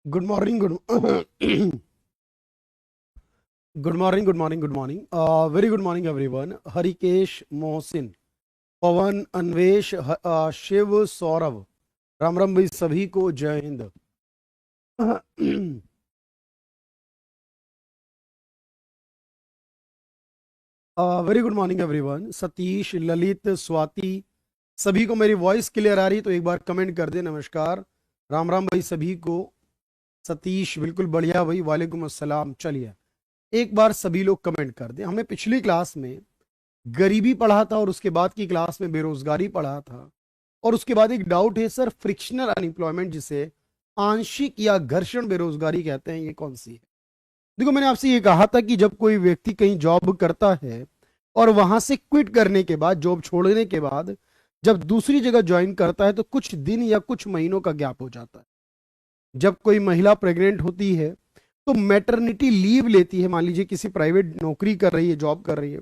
Good morning, good good morning, good morning, good morning. Very good morning, everyone. Harikesh, Mohsin, पवन, अन्वेश, शिव, सौरभ, राम राम भाई सभी को जय Hind. Very good morning everyone. Satish, Lalit, Swati, सभी को मेरी वॉइस क्लियर आ रही तो एक बार कमेंट कर दे. नमस्कार, राम राम भाई सभी को. सतीश बिल्कुल बढ़िया भाई, वालेकुम अस्सलाम. चलिए एक बार सभी लोग कमेंट कर दे. हमने पिछली क्लास में गरीबी पढ़ा था और उसके बाद की क्लास में बेरोजगारी पढ़ा था. और उसके बाद एक डाउट है सर, फ्रिक्शनल अनएम्प्लॉयमेंट जिसे आंशिक या घर्षण बेरोजगारी कहते हैं, ये कौन सी है? देखो, मैंने आपसे ये कहा था कि जब कोई व्यक्ति कहीं जॉब करता है और वहां से क्विट करने के बाद, जॉब छोड़ने के बाद जब दूसरी जगह ज्वाइन करता है तो कुछ दिन या कुछ महीनों का गैप हो जाता है. जब कोई महिला प्रेग्नेंट होती है तो मैटरनिटी लीव लेती है. मान लीजिए किसी प्राइवेट नौकरी कर रही है, जॉब कर रही है,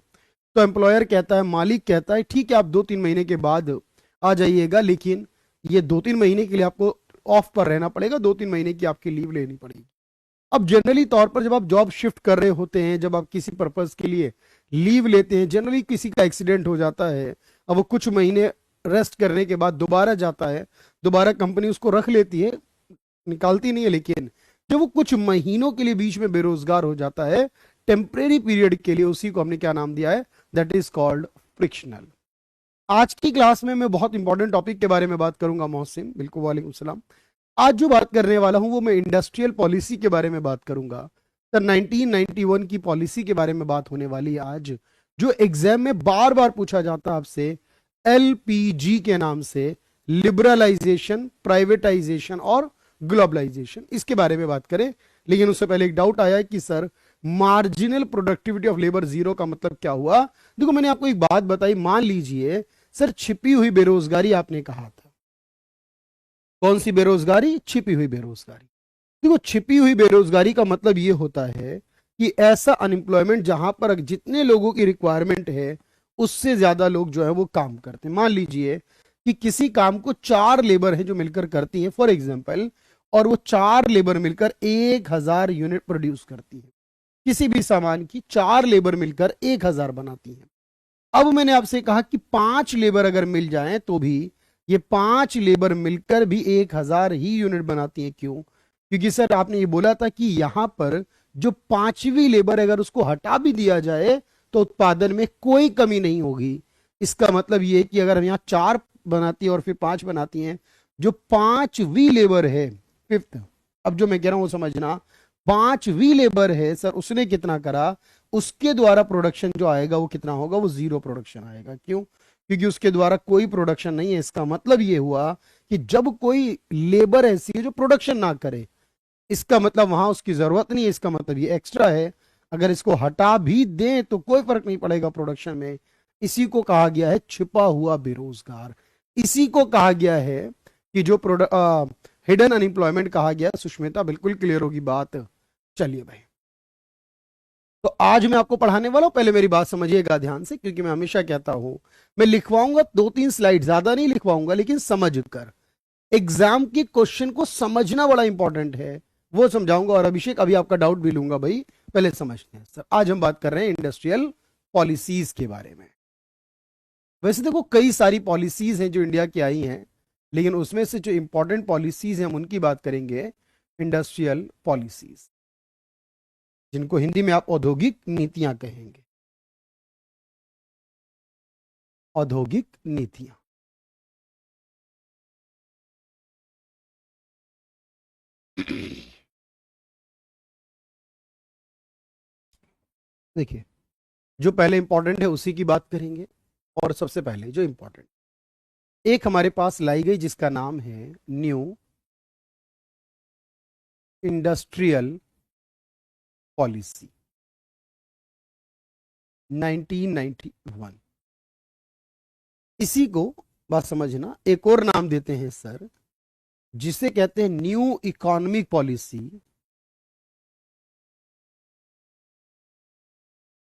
तो एम्प्लॉयर कहता है, मालिक कहता है, ठीक है आप 2-3 महीने के बाद आ जाइएगा, लेकिन ये 2-3 महीने के लिए आपको ऑफ पर रहना पड़ेगा, 2-3 महीने की आपकी लीव लेनी पड़ेगी. अब जनरली तौर पर जब आप जॉब शिफ्ट कर रहे होते हैं, जब आप किसी पर्पज के लिए लीव लेते हैं, जनरली किसी का एक्सीडेंट हो जाता है, अब वो कुछ महीने रेस्ट करने के बाद दोबारा जाता है, दोबारा कंपनी उसको रख लेती है, निकालती नहीं है, लेकिन जब वो कुछ महीनों के लिए बीच में बेरोजगार हो जाता है, टेम्परेरी पीरियड के लिए, उसी को हमने क्या नाम दिया है? That is called frictional. आज की क्लास में मैं बहुत इंपॉर्टेंट टॉपिक के बारे में बात करूंगा. मोहसिन बिल्कुल, वालेकुम सलाम. आज जो बात करने वाला हूं वो मैं इंडस्ट्रियल पॉलिसी के बारे में बात करूंगा. तो 1991 की पॉलिसी के बारे में बात होने वाली है आज, जो एग्जाम में बार बार पूछा जाता है आपसे, एलपीजी के नाम से, लिबरलाइजेशन, प्राइवेटाइजेशन और ग्लोबलाइजेशन. इसके बारे में बात करें, लेकिन उससे पहले एक डाउट आया कि sir marginal productivity of labour zero का मतलब क्या हुआ? देखो, मैंने आपको एक बात बताई. मान लीजिए सर, छिपी हुई बेरोजगारी आपने कहा था. कौन सी बेरोजगारी? छिपी हुई बेरोजगारी. देखो, छिपी हुई बेरोजगारी का मतलब यह होता है कि ऐसा अनएम्प्लॉयमेंट जहां पर जितने लोगों की रिक्वायरमेंट है उससे ज्यादा लोग जो है वो काम करते हैं. मान लीजिए कि किसी काम को 4 लेबर है जो मिलकर करती है, फॉर एग्जाम्पल, और वो 4 लेबर मिलकर 1,000 यूनिट प्रोड्यूस करती है. किसी भी सामान की 4 लेबर मिलकर 1,000 बनाती है. अब मैंने आपसे कहा कि 5 लेबर अगर मिल जाएं तो भी ये 5 लेबर मिलकर भी 1,000 ही यूनिट बनाती है. क्यों? क्योंकि सर आपने ये बोला था कि यहां पर जो 5वीं लेबर अगर उसको हटा भी दिया जाए तो उत्पादन में कोई कमी नहीं होगी. इसका मतलब ये है कि अगर हम यहाँ 4 बनाती है और फिर 5 बनाती हैं, जो 5वीं लेबर है, फिफ्थ, अब जो मैं कह रहा हूं वो समझना, 5वीं लेबर है सर, उसने कितना करा, उसके द्वारा प्रोडक्शन जो आएगा वो कितना होगा? वो जीरो प्रोडक्शन आएगा. क्यों? क्योंकि उसके द्वारा कोई प्रोडक्शन नहीं है. इसका मतलब ये हुआ कि जब कोई लेबर ऐसी है जो प्रोडक्शन ना करे, इसका मतलब वहां उसकी जरूरत नहीं है, इसका मतलब ये एक्स्ट्रा है. अगर इसको हटा भी दें तो कोई फर्क नहीं पड़ेगा प्रोडक्शन में. इसी को कहा गया है छिपा हुआ बेरोजगार. इसी को कहा गया है कि जो हिडन अनएम्प्लॉयमेंट कहा गया. सुष्मिता बिल्कुल क्लियर होगी बात. चलिए भाई, तो आज मैं आपको पढ़ाने वाला हूं. पहले मेरी बात समझिएगा ध्यान से, क्योंकि मैं हमेशा कहता हूं मैं लिखवाऊंगा 2-3 स्लाइड, ज्यादा नहीं लिखवाऊंगा, लेकिन समझ कर. एग्जाम के क्वेश्चन को समझना बड़ा इंपॉर्टेंट है, वो समझाऊंगा. और अभिषेक, अभी आपका डाउट भी लूंगा भाई, पहले समझते हैं. सर आज हम बात कर रहे हैं इंडस्ट्रियल पॉलिसीज के बारे में. वैसे देखो, कई सारी पॉलिसीज हैं जो इंडिया की आई हैं, लेकिन उसमें से जो इंपॉर्टेंट पॉलिसीज हैं हम उनकी बात करेंगे. इंडस्ट्रियल पॉलिसीज, जिनको हिंदी में आप औद्योगिक नीतियां कहेंगे. औद्योगिक नीतियां. देखिए, जो पहले इंपॉर्टेंट है उसी की बात करेंगे. और सबसे पहले जो इंपॉर्टेंट एक हमारे पास लाई गई, जिसका नाम है न्यू इंडस्ट्रियल पॉलिसी 1991. इसी को बात समझना, एक और नाम देते हैं सर, जिसे कहते हैं न्यू इकोनॉमिक पॉलिसी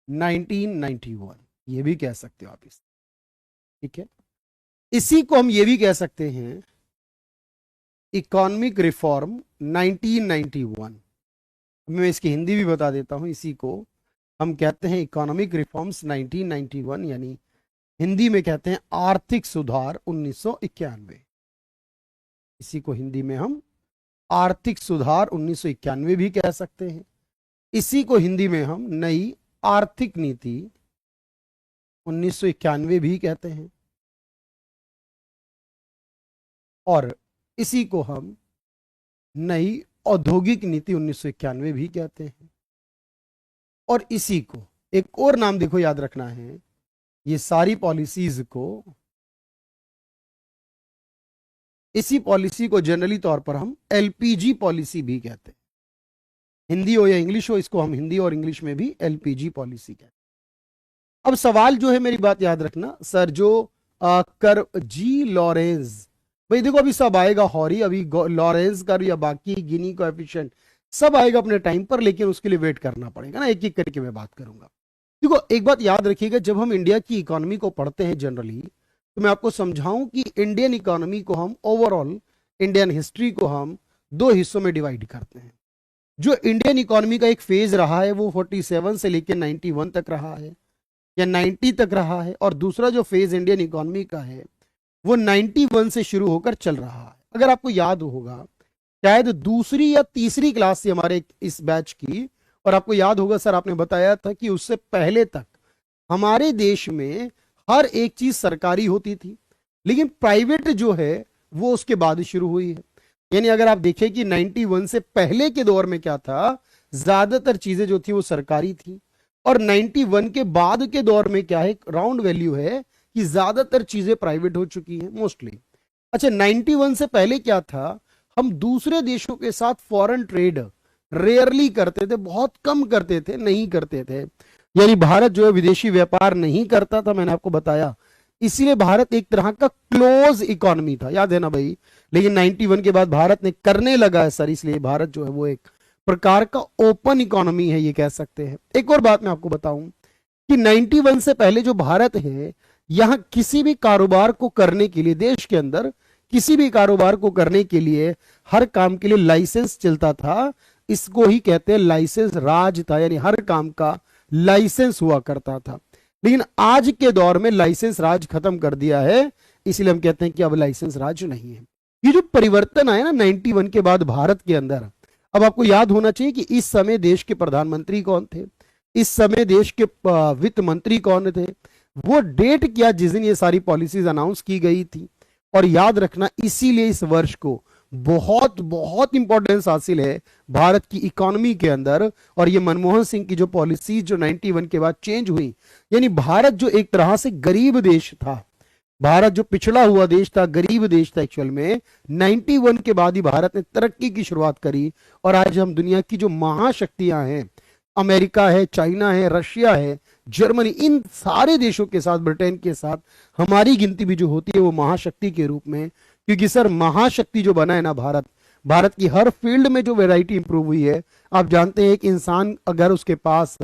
1991. ये भी कह सकते हो आप इस, ठीक है. इसी को हम ये भी कह सकते हैं इकोनॉमिक रिफॉर्म 1991। मैं इसकी हिंदी भी बता देता हूं। इसी को हम कहते हैं इकोनॉमिक रिफॉर्म्स 1991, यानी हिंदी में कहते हैं आर्थिक सुधार 1991। इसी को हिंदी में हम आर्थिक सुधार 1991 भी कह सकते हैं। इसी को हिंदी में हम नई आर्थिक नीति 1991 भी कहते हैं। और इसी को हम नई औद्योगिक नीति 1991 भी कहते हैं। और इसी को एक और नाम देखो, याद रखना है, ये सारी पॉलिसीज को, इसी पॉलिसी को जनरली तौर पर हम एलपीजी पॉलिसी भी कहते हैं। हिंदी हो या इंग्लिश हो, इसको हम हिंदी और इंग्लिश में भी एलपीजी पॉलिसी कहते हैं। अब सवाल जो है, मेरी बात याद रखना सर, जो कर जी लॉरेंस, भाई देखो अभी सब आएगा, हॉरी अभी लॉरेंस कर या बाकी गिनी कोएफिशिएंट सब आएगा अपने टाइम पर, लेकिन उसके लिए वेट करना पड़ेगा ना, एक एक करके मैं बात करूंगा। देखो एक बात याद रखिएगा, जब हम इंडिया की इकोनॉमी को पढ़ते हैं जनरली, तो मैं आपको समझाऊं कि इंडियन इकोनॉमी को हम ओवरऑल, इंडियन हिस्ट्री को हम दो हिस्सों में डिवाइड करते हैं। जो इंडियन इकोनॉमी का एक फेज रहा है वो 47 से लेकर 91 तक रहा है या 90 तक रहा है, और दूसरा जो फेज इंडियन इकोनॉमी का है वो 91 से शुरू होकर चल रहा है। अगर आपको याद होगा, शायद दूसरी या तीसरी क्लास थी हमारे इस बैच की, और आपको याद होगा सर आपने बताया था कि उससे पहले तक हमारे देश में हर एक चीज सरकारी होती थी, लेकिन प्राइवेट जो है वो उसके बाद शुरू हुई है। यानी अगर आप देखें कि 91 से पहले के दौर में क्या था, ज्यादातर चीजें जो थी वो सरकारी थी, और 91 के बाद के दौर में क्या है, राउंड वैल्यू है कि ज्यादातर चीजें प्राइवेट हो चुकी हैं मोस्टली। अच्छा, 91 से पहले क्या था, हम दूसरे देशों के साथ फॉरेन ट्रेड रेयरली करते थे, बहुत कम करते थे, नहीं करते थे। यानी भारत जो है विदेशी व्यापार नहीं करता था, मैंने आपको बताया, इसीलिए भारत एक तरह का क्लोज इकोनॉमी था, याद है ना भाई। लेकिन 91 के बाद भारत ने करने लगा है सर, इसलिए भारत जो है वो एक प्रकार का ओपन इकोनॉमी है, ये कह सकते हैं। एक और बात मैं आपको बताऊं कि 91 से पहले जो भारत है, यहां किसी भी कारोबार को करने के लिए, देश के अंदर किसी भी कारोबार को करने के लिए हर काम के लिए लाइसेंस चलता था। इसको ही कहते हैं लाइसेंस राज था, यानी हर काम का लाइसेंस हुआ करता था। लेकिन आज के दौर में लाइसेंस राज खत्म कर दिया है, इसलिए हम कहते हैं कि अब लाइसेंस राज नहीं है। ये जो परिवर्तन आया ना 91 के बाद भारत के अंदर, अब आपको याद होना चाहिए कि इस समय देश के प्रधानमंत्री कौन थे, इस समय देश के वित्त मंत्री कौन थे, वो डेट क्या जिस दिन ये सारी पॉलिसीज अनाउंस की गई थी। और याद रखना, इसीलिए इस वर्ष को बहुत बहुत इंपॉर्टेंस हासिल है भारत की इकोनॉमी के अंदर। और ये मनमोहन सिंह की जो पॉलिसी जो 91 के बाद चेंज हुई, यानी भारत जो एक तरह से गरीब देश था, भारत जो पिछड़ा हुआ देश था, गरीब देश था एक्चुअल में, 91 के बाद ही भारत ने तरक्की की शुरुआत करी। और आज हम दुनिया की जो महाशक्तियां हैं, अमेरिका है, चाइना है, रशिया है, जर्मनी, इन सारे देशों के साथ, ब्रिटेन के साथ हमारी गिनती भी जो होती है वो महाशक्ति के रूप में। क्योंकि सर महाशक्ति जो बना है ना भारत, भारत की हर फील्ड में जो वैरायटी इंप्रूव हुई है। आप जानते हैं कि इंसान अगर उसके पास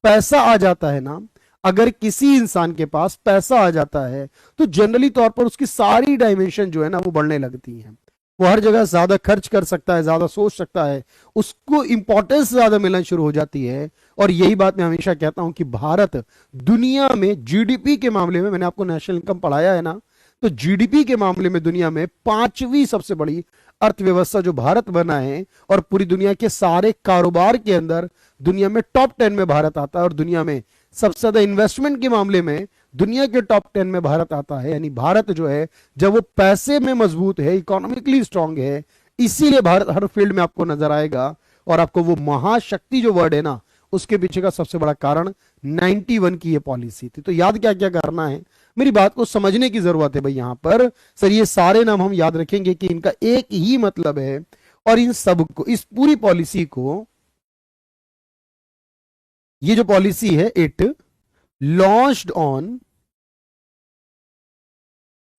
पैसा आ जाता है ना, अगर किसी इंसान के पास पैसा आ जाता है तो जनरली तौर पर उसकी सारी डायमेंशन जो है ना वो बढ़ने लगती हैं। वो हर जगह ज्यादा खर्च कर सकता है, ज्यादा सोच सकता है, उसको इंपॉर्टेंस ज्यादा मिलना शुरू हो जाती है। और यही बात मैं हमेशा कहता हूं कि भारत दुनिया में जीडीपी के मामले में, मैंने आपको नेशनल इनकम पढ़ाया है ना, तो जीडीपी के मामले में दुनिया में 5वीं सबसे बड़ी अर्थव्यवस्था जो भारत बना है, और पूरी दुनिया के सारे कारोबार के अंदर दुनिया में टॉप 10 में भारत आता है, और दुनिया में सबसे ज्यादा इन्वेस्टमेंट के मामले में दुनिया के टॉप 10 में भारत आता है। यानी भारत जो है जब वो पैसे में मजबूत है, इकोनॉमिकली स्ट्रांग है, इसीलिए भारत हर फील्ड में आपको नजर आएगा। और आपको वो महाशक्ति जो वर्ड है ना, उसके पीछे का सबसे बड़ा कारण 91 की ये पॉलिसी थी। तो याद क्या क्या करना है, मेरी बात को समझने की जरूरत है भाई। यहां पर सर ये सारे नाम हम याद रखेंगे कि इनका एक ही मतलब है, और इन सब को, इस पूरी पॉलिसी को, ये जो पॉलिसी है इट लॉन्च्ड ऑन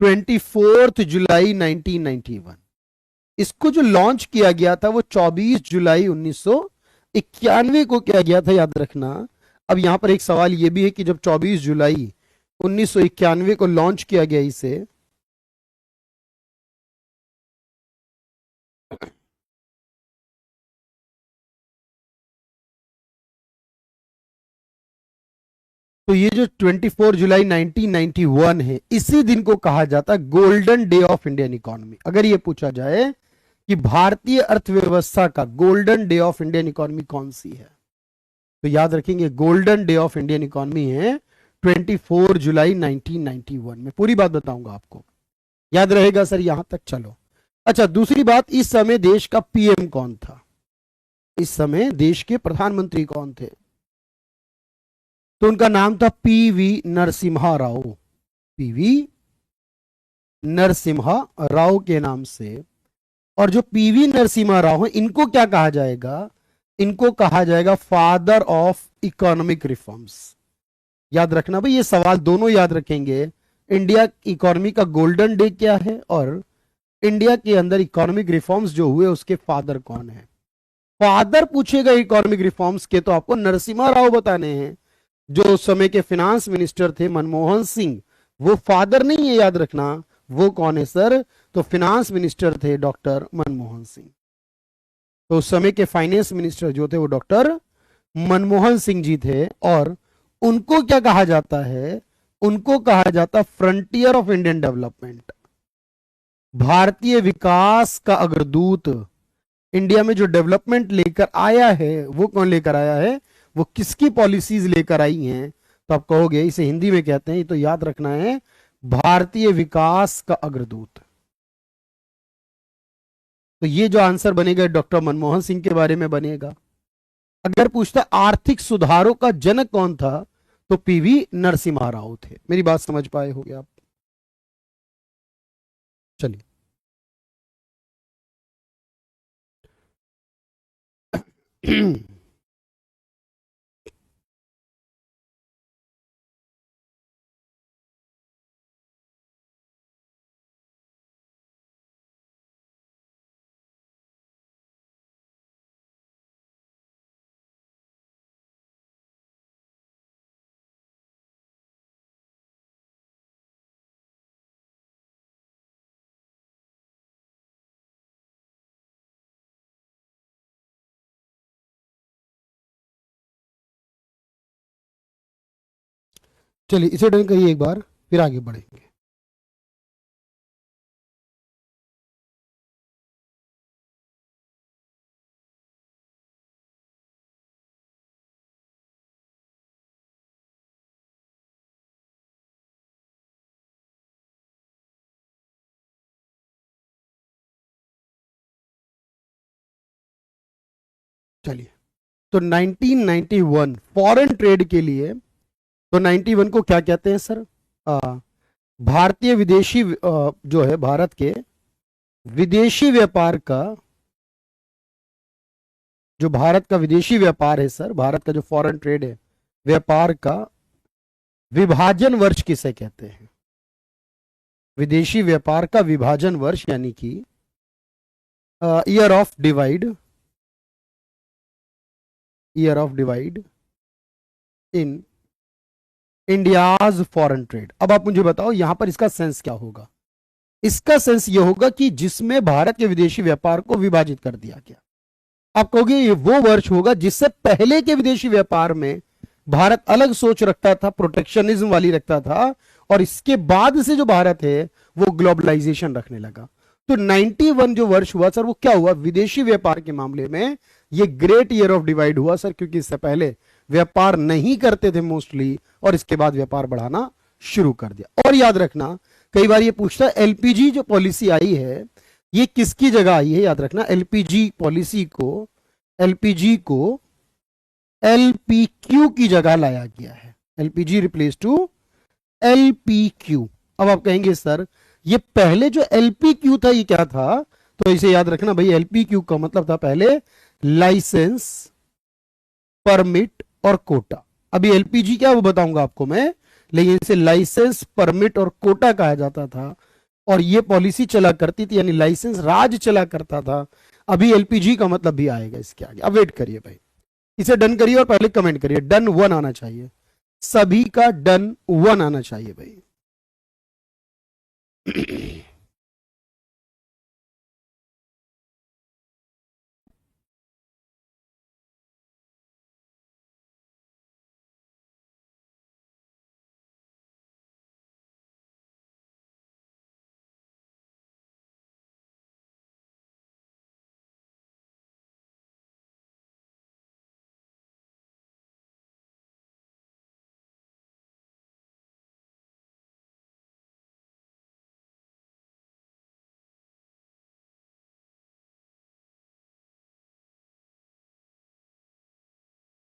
24 जुलाई 1991। इसको जो लॉन्च किया गया था वो 24 जुलाई 1991 को किया गया था, याद रखना। अब यहां पर एक सवाल यह भी है कि जब 24 जुलाई 1991 को लॉन्च किया गया इसे, तो ये जो 24 जुलाई 1991 है, इसी दिन को कहा जाता है golden day of Indian economy. अगर ये पूछा जाए कि भारतीय अर्थव्यवस्था का golden day of Indian economy कौन सी है, तो याद रखेंगे golden day of Indian economy है 24 जुलाई 1991 में। पूरी बात बताऊंगा आपको, याद रहेगा सर यहां तक? चलो अच्छा, दूसरी बात, इस समय देश का पीएम कौन था? इस समय देश के प्रधानमंत्री कौन थे? तो उनका नाम था पीवी नरसिम्हा राव। पीवी नरसिम्हा राव के नाम से। और जो पीवी नरसिम्हा राव है, इनको क्या कहा जाएगा? इनको कहा जाएगा फादर ऑफ इकोनॉमिक रिफॉर्म्स। याद रखना भाई, ये सवाल दोनों याद रखेंगे। इंडिया इकोनॉमी का गोल्डन डे क्या है, और इंडिया के अंदर इकोनॉमिक रिफॉर्म्स जो हुए उसके फादर कौन है। फादर पूछेगा इकोनॉमिक रिफॉर्म्स के, तो आपको नरसिम्हा राव बताने हैं। जो उस समय के फाइनेंस मिनिस्टर थे मनमोहन सिंह, वो फादर नहीं है, याद रखना। वो कौन है सर? तो फाइनेंस मिनिस्टर थे डॉक्टर मनमोहन सिंह। तो उस समय के फाइनेंस मिनिस्टर जो थे वो डॉक्टर मनमोहन सिंह जी थे। और उनको क्या कहा जाता है? उनको कहा जाता फ्रंटियर ऑफ इंडियन डेवलपमेंट, भारतीय विकास का अग्रदूत। इंडिया में जो डेवलपमेंट लेकर आया है वो कौन लेकर आया है? वो किसकी पॉलिसीज लेकर आई हैं? तो आप कहोगे इसे हिंदी में कहते हैं, तो याद रखना है भारतीय विकास का अग्रदूत। तो ये जो आंसर बनेगा डॉक्टर मनमोहन सिंह के बारे में बनेगा। अगर पूछता आर्थिक सुधारों का जनक कौन था, तो पीवी नरसिम्हा राव थे। मेरी बात समझ पाए होगे आप? चलिए चलिए इसे डन करिए एक बार, फिर आगे बढ़ेंगे। चलिए, तो 1991 फॉरेन ट्रेड के लिए, तो 91 को क्या कहते हैं सर? भारतीय विदेशी जो है भारत के विदेशी व्यापार का, जो भारत का विदेशी व्यापार है सर, भारत का जो फॉरेन ट्रेड है, व्यापार का विभाजन वर्ष किसे कहते हैं? विदेशी व्यापार का विभाजन वर्ष, यानी कि year of divide, year of divide in India's foreign trade. अब आप मुझे बताओ यहां पर इसका सेंस क्या होगा? इसका सेंस यह होगा कि जिसमें भारत के विदेशी व्यापार को विभाजित कर दिया गया। आप कहोगे ये वो वर्ष होगा जिससे पहले के विदेशी व्यापार में भारत अलग सोच रखता था, प्रोटेक्शनिज्म वाली रखता था, और इसके बाद से जो भारत है वो ग्लोबलाइजेशन रखने लगा। तो 91 जो वर्ष हुआ सर, वो क्या हुआ? विदेशी व्यापार के मामले में ये ग्रेट ईयर ऑफ डिवाइड हुआ सर, क्योंकि इससे पहले व्यापार नहीं करते थे मोस्टली, और इसके बाद व्यापार बढ़ाना शुरू कर दिया। और याद रखना, कई बार ये पूछता है एलपीजी जो पॉलिसी आई है ये किसकी जगह आई है? याद रखना, एलपीजी पॉलिसी को, एलपीजी को एलपीक्यू की जगह लाया गया है। LPG replace to LPQ. अब आप कहेंगे सर ये पहले जो एलपीक्यू था ये क्या था? तो इसे याद रखना भाई, एलपीक्यू का मतलब था पहले लाइसेंस, परमिट और कोटा। अभी एलपीजी क्या वो बताऊंगा आपको मैं, लेकिन इसे लाइसेंस, परमिट और कोटा कहा जाता था। और ये पॉलिसी चला करती थी, यानी लाइसेंस राज चला करता था। अभी एलपीजी का मतलब भी आएगा इसके आगे। अब वेट करिए भाई, इसे डन करिए और पहले कमेंट करिए, डन 1 आना चाहिए, सभी का डन 1 आना चाहिए भाई।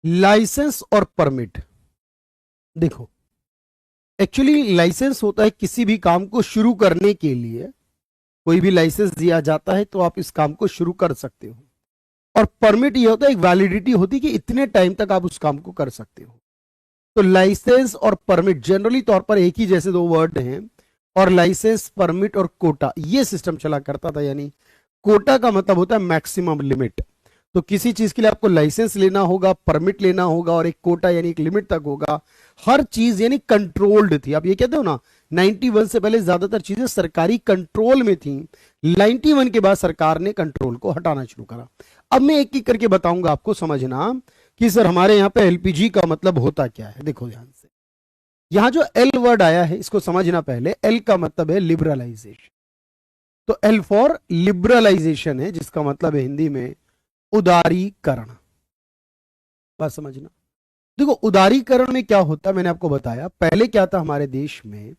लाइसेंस और परमिट, देखो एक्चुअली लाइसेंस होता है किसी भी काम को शुरू करने के लिए, कोई भी लाइसेंस दिया जाता है तो आप इस काम को शुरू कर सकते हो। और परमिट ये होता है, एक वैलिडिटी होती है कि इतने टाइम तक आप उस काम को कर सकते हो। तो लाइसेंस और परमिट जनरली तौर पर एक ही जैसे दो वर्ड हैं, और लाइसेंस, परमिट और कोटा ये सिस्टम चला करता था। यानी कोटा का मतलब होता है मैक्सिमम लिमिट। तो किसी चीज के लिए आपको लाइसेंस लेना होगा, परमिट लेना होगा, और एक कोटा यानी एक लिमिट तक होगा। हर चीज यानी कंट्रोल्ड थी। आप ये कहते हो ना 91 से पहले ज्यादातर चीजें सरकारी कंट्रोल में थी, 91 के बाद सरकार ने कंट्रोल को हटाना शुरू करा। अब मैं एक एक करके बताऊंगा, आपको समझना कि सर हमारे यहां पे एलपीजी का मतलब होता क्या है। देखो ध्यान से, यहां जो एल वर्ड आया है इसको समझना। पहले एल का मतलब है लिबरलाइजेशन, तो एल फॉर लिबरलाइजेशन है, जिसका मतलब है हिंदी में उदारीकरण। बात समझना। देखो उदारीकरण में क्या होता है, मैंने आपको बताया पहले क्या था हमारे देश में।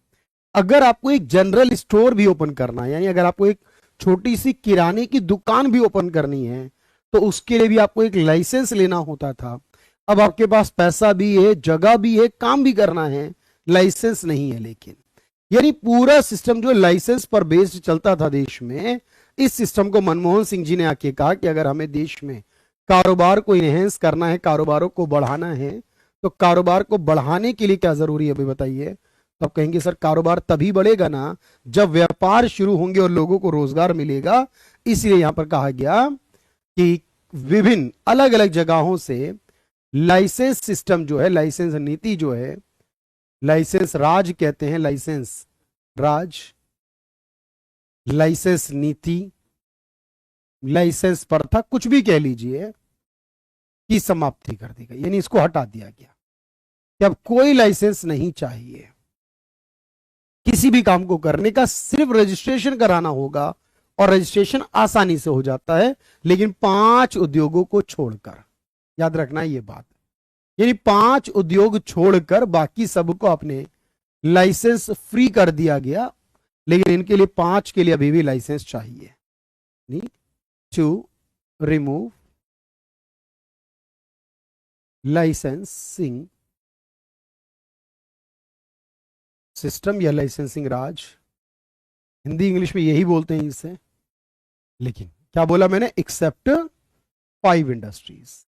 अगर आपको एक जनरल स्टोर भी ओपन करना है, यानी अगर आपको एक छोटी सी किराने की दुकान भी ओपन करनी है, तो उसके लिए भी आपको एक लाइसेंस लेना होता था। अब आपके पास पैसा भी है, जगह भी है, काम भी करना है, लाइसेंस नहीं है। लेकिन यानी पूरा सिस्टम जो लाइसेंस पर बेस्ड चलता था देश में, इस सिस्टम को मनमोहन सिंह जी ने आके कहा कि अगर हमें देश में कारोबार को इनहेंस करना है, कारोबारों को बढ़ाना है, तो कारोबार को बढ़ाने के लिए क्या जरूरी है अभी बताइए। तो आप कहेंगे सर कारोबार तभी बढ़ेगा ना जब व्यापार शुरू होंगे और लोगों को रोजगार मिलेगा। इसलिए यहां पर कहा गया कि विभिन्न अलग अलग जगहों से लाइसेंस सिस्टम जो है, लाइसेंस नीति जो है, लाइसेंस राज कहते हैं, लाइसेंस राज, लाइसेंस नीति, लाइसेंस प्रथा, कुछ भी कह लीजिए, की समाप्ति कर दी गई। यानी इसको हटा दिया गया कि अब कोई लाइसेंस नहीं चाहिए। किसी भी काम को करने का सिर्फ रजिस्ट्रेशन कराना होगा, और रजिस्ट्रेशन आसानी से हो जाता है, लेकिन 5 उद्योगों को छोड़कर। याद रखना ये बात, यानी 5 उद्योग छोड़कर बाकी सबको अपने लाइसेंस फ्री कर दिया गया। लेकिन इनके लिए 5 के लिए अभी भी लाइसेंस चाहिए। Need to remove licensing system या लाइसेंसिंग राज, हिंदी इंग्लिश में यही बोलते हैं इसे। लेकिन क्या बोला मैंने, एक्सेप्ट 5 इंडस्ट्रीज।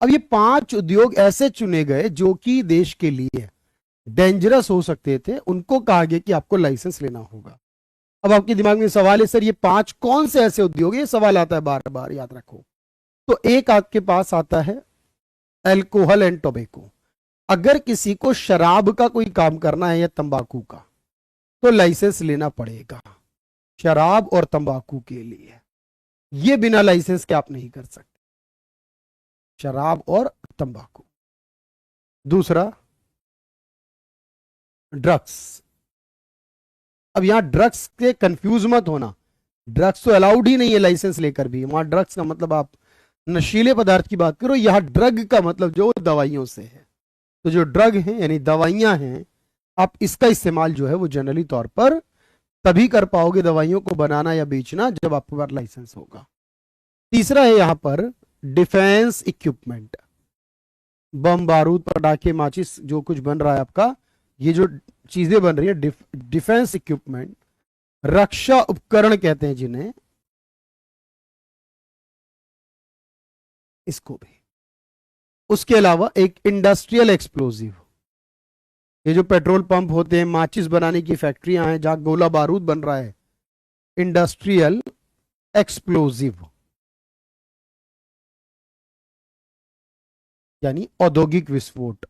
अब ये 5 उद्योग ऐसे चुने गए जो कि देश के लिए डेंजरस हो सकते थे, उनको कहा गया कि आपको लाइसेंस लेना होगा। अब आपके दिमाग में सवाल है सर ये 5 कौन से ऐसे उद्योग, ये सवाल आता है बार बार, याद रखो। तो एक आपके पास आता है अल्कोहल एंड टोबैको। अगर किसी को शराब का कोई काम करना है या तंबाकू का, तो लाइसेंस लेना पड़ेगा शराब और तंबाकू के लिए। ये बिना लाइसेंस के आप नहीं कर सकते, शराब और तंबाकू। दूसरा ड्रग्स। अब यहां ड्रग्स के कंफ्यूज मत होना, ड्रग्स तो अलाउड ही नहीं है लाइसेंस लेकर भी। वहां ड्रग्स का मतलब आप नशीले पदार्थ की बात करो, यहां ड्रग का मतलब जो दवाइयों से है। तो जो ड्रग है यानी दवाइयां हैं, आप इसका इस्तेमाल जो है वो जनरली तौर पर तभी कर पाओगे, दवाइयों को बनाना या बेचना, जब आपके पास लाइसेंस होगा। तीसरा है यहां पर डिफेंस इक्विपमेंट, बम बारूद पटाखे माचिस जो कुछ बन रहा है आपका, ये जो चीजें बन रही है डिफेंस इक्विपमेंट, रक्षा उपकरण कहते हैं जिन्हें, इसको भी। उसके अलावा एक इंडस्ट्रियल एक्सप्लोजिव, ये जो पेट्रोल पंप होते हैं, माचिस बनाने की फैक्ट्रियां हैं जहां गोला बारूद बन रहा है, इंडस्ट्रियल एक्सप्लोजिव यानी औद्योगिक विस्फोट।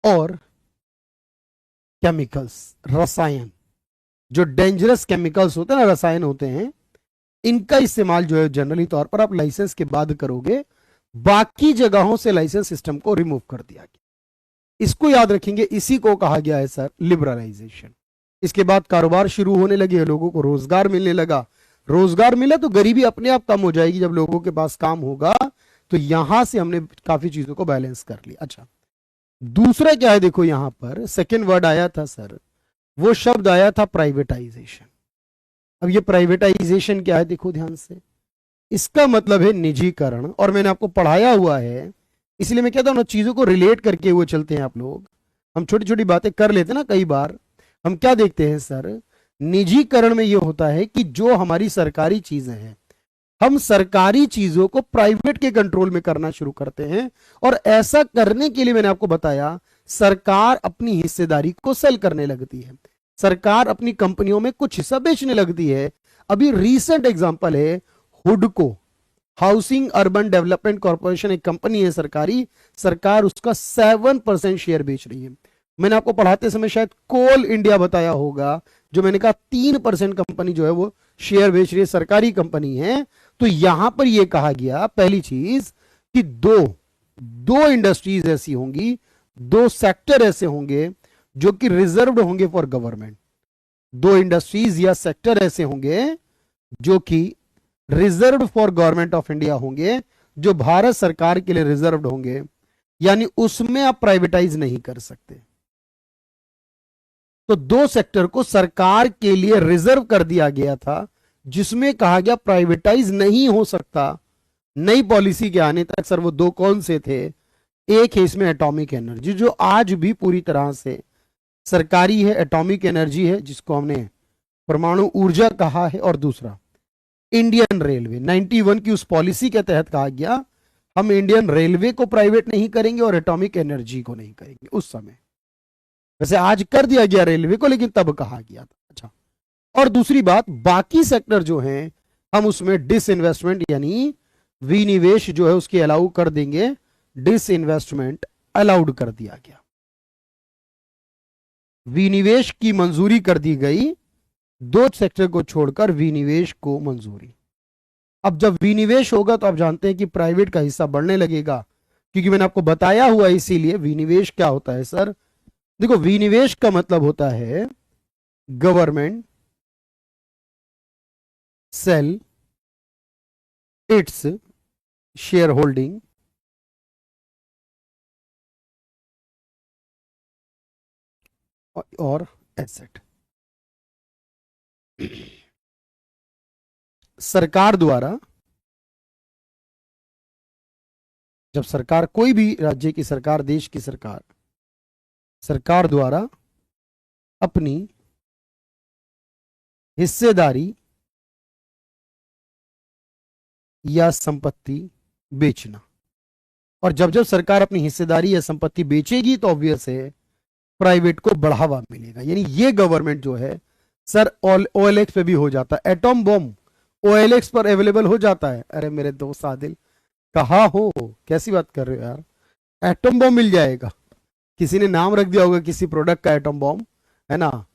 और केमिकल्स, रसायन, जो डेंजरस केमिकल्स होते हैं ना, रसायन होते हैं, इनका इस्तेमाल जो है जनरली तौर पर आप लाइसेंस के बाद करोगे। बाकी जगहों से लाइसेंस सिस्टम को रिमूव कर दिया गया। इसको याद रखेंगे, इसी को कहा गया है सर लिबरलाइजेशन। इसके बाद कारोबार शुरू होने लगे, लोगों को रोजगार मिलने लगा। रोजगार मिला तो गरीबी अपने आप कम हो जाएगी। जब लोगों के पास काम होगा तो यहां से हमने काफी चीजों को बैलेंस कर लिया। अच्छा, दूसरा क्या है, देखो यहां पर सेकेंड वर्ड आया था सर वो शब्द आया था प्राइवेटाइजेशन। अब ये प्राइवेटाइजेशन क्या है, देखो ध्यान से, इसका मतलब है निजीकरण। और मैंने आपको पढ़ाया हुआ है, इसलिए मैं कहता हूं ना, चीजों को रिलेट करके हुए चलते हैं आप लोग। हम छोटी छोटी बातें कर लेते हैं ना, कई बार हम क्या देखते हैं सर, निजीकरण में ये होता है कि जो हमारी सरकारी चीजें हैं, हम सरकारी चीजों को प्राइवेट के कंट्रोल में करना शुरू करते हैं। और ऐसा करने के लिए मैंने आपको बताया, सरकार अपनी हिस्सेदारी को सेल करने लगती है, सरकार अपनी कंपनियों में कुछ हिस्सा बेचने लगती है। अभी रीसेंट एग्जांपल है हुडको, हाउसिंग अर्बन डेवलपमेंट कॉर्पोरेशन, एक कंपनी है सरकारी, सरकार उसका 7% शेयर बेच रही है। मैंने आपको पढ़ाते समय शायद कोल इंडिया बताया होगा, जो मैंने कहा 3% कंपनी जो है वो शेयर बेच रही है, सरकारी कंपनी है। तो यहां पर यह कहा गया, पहली चीज कि दो इंडस्ट्रीज ऐसी होंगी, दो सेक्टर ऐसे होंगे जो कि रिजर्व्ड होंगे फॉर गवर्नमेंट। दो इंडस्ट्रीज या सेक्टर ऐसे होंगे जो कि reserved for government of India होंगे, जो भारत सरकार के लिए रिजर्व्ड होंगे, यानी उसमें आप प्राइवेटाइज नहीं कर सकते। तो दो सेक्टर को सरकार के लिए रिजर्व कर दिया गया था, जिसमें कहा गया प्राइवेटाइज नहीं हो सकता नई पॉलिसी के आने तक। सर वो दो कौन से थे? एक है इसमें एटॉमिक एनर्जी, जो आज भी पूरी तरह से सरकारी है, एटॉमिक एनर्जी है जिसको हमने परमाणु ऊर्जा कहा है। और दूसरा इंडियन रेलवे, 91 की उस पॉलिसी के तहत कहा गया हम इंडियन रेलवे को प्राइवेट नहीं करेंगे और एटॉमिक एनर्जी को नहीं करेंगे उस समय। वैसे आज कर दिया गया रेलवे को, लेकिन तब कहा गया था। अच्छा, और दूसरी बात, बाकी सेक्टर जो हैं हम उसमें डिसइन्वेस्टमेंट यानी विनिवेश जो है उसकी अलाउ कर देंगे, डिसइन्वेस्टमेंट अलाउड कर दिया गया, विनिवेश की मंजूरी कर दी गई, दो सेक्टर को छोड़कर विनिवेश को मंजूरी। अब जब विनिवेश होगा तो आप जानते हैं कि प्राइवेट का हिस्सा बढ़ने लगेगा, क्योंकि मैंने आपको बताया हुआ, इसीलिए विनिवेश क्या होता है सर, देखो विनिवेश का मतलब होता है government sell its share holding और एसेट। सरकार द्वारा, जब सरकार, कोई भी राज्य की सरकार, देश की सरकार, सरकार द्वारा अपनी हिस्सेदारी या संपत्ति बेचना। और जब जब सरकार अपनी हिस्सेदारी या संपत्ति बेचेगी तो ऑब्वियस है प्राइवेट को बढ़ावा मिलेगा। यानी ये गवर्नमेंट जो है सर, OLX पे भी हो जाता है, एटॉम बॉम्ब OLX पर अवेलेबल हो जाता है। अरे मेरे दोस्त आदिल, कहा हो, कैसी बात कर रहे हो यार, एटॉम बॉम्ब मिल जाएगा। किसी ने नाम रख दिया होगा किसी प्रोडक्ट का, एटॉम बॉम्ब है ना,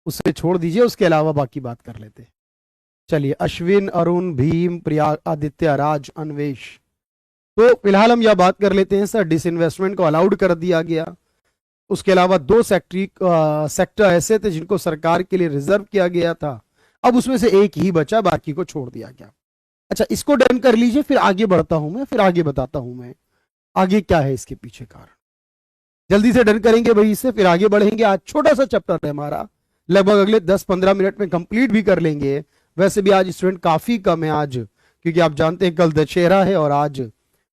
उसे छोड़ दीजिए, उसके अलावा बाकी बात कर लेते हैं। चलिए, अश्विन, अरुण, भीम, प्रिया, आदित्य, राज, अन्वेश, तो फिलहाल हम यह बात कर लेते हैं सर, डिसइन्वेस्टमेंट को अलाउड कर दिया गया। उसके अलावा दो सेक्टर ऐसे थे जिनको सरकार के लिए रिजर्व किया गया था, अब उसमें से एक ही बचा, बाकी को छोड़ दिया गया। अच्छा, इसको डन कर लीजिए, फिर आगे बढ़ता हूं मैं, फिर आगे बताता हूं मैं आगे क्या है इसके पीछे कारण। जल्दी से डन करेंगे भाई इससे, फिर आगे बढ़ेंगे। आज छोटा सा चैप्टर है हमारा, लगभग अगले 10-15 मिनट में कंप्लीट भी कर लेंगे। वैसे भी आज स्टूडेंट काफी कम है आज, क्योंकि आप जानते हैं कल दशहरा है, और आज